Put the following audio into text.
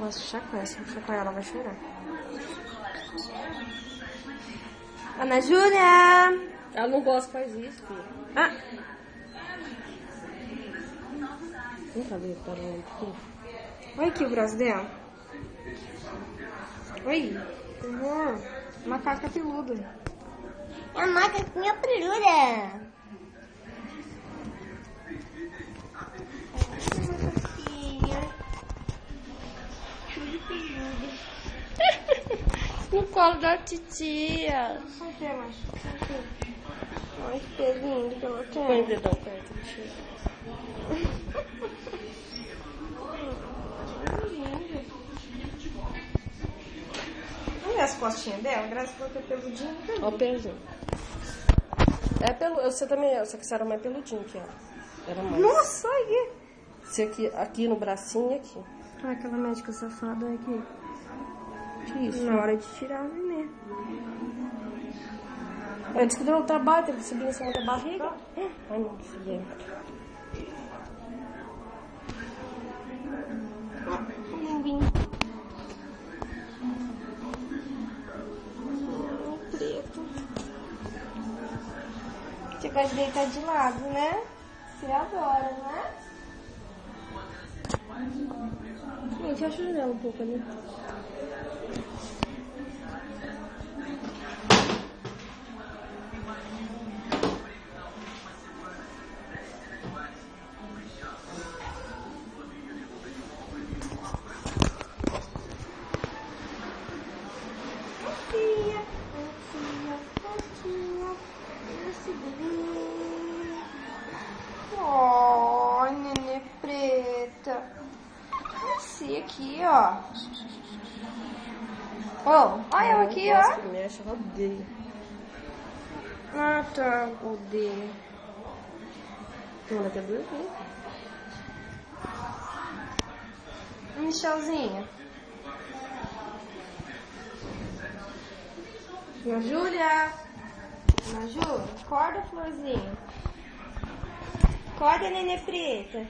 Nossa, chacoalha. Se não chacoalhar, ela vai chorar. Ana Júlia! Ela não gosta, faz isso, filho. Ah! Vem cá ver para onde aqui. Olha aqui o braço dela. Oi. Macaca peluda. É a macaquinha peluda. No colo da titia. Cadê, macho? Olha que pelinho que ela tem. Põe o dedão perto, tia. Olha as costinhas dela. Graças a Deus que é peludinho. Ó o pezinho. É pelo... Você também é, só que você era mais peludinho que ela. Era mais. Nossa, olha. Você aqui no bracinho e aqui. Ah, aquela médica safada aqui. Que isso? Na hora de tirar o neném. Ela disse que deu um trabalho, teve que subir em cima da barriga. Ai, não, filha. Preto. Você gosta de deitar de lado, né? Você adora, né? Gente, acho ela um pouco ali. Oh, nenê preta. Esse aqui, ó. Oh, olha ela aqui, ó. Que mexe, ela odeia. Ah, tá. Odeio. Ela quer dormir. Michelzinha. Ana Júlia. Ana Júlia, acorda, florzinha. Acorda, nenê preta.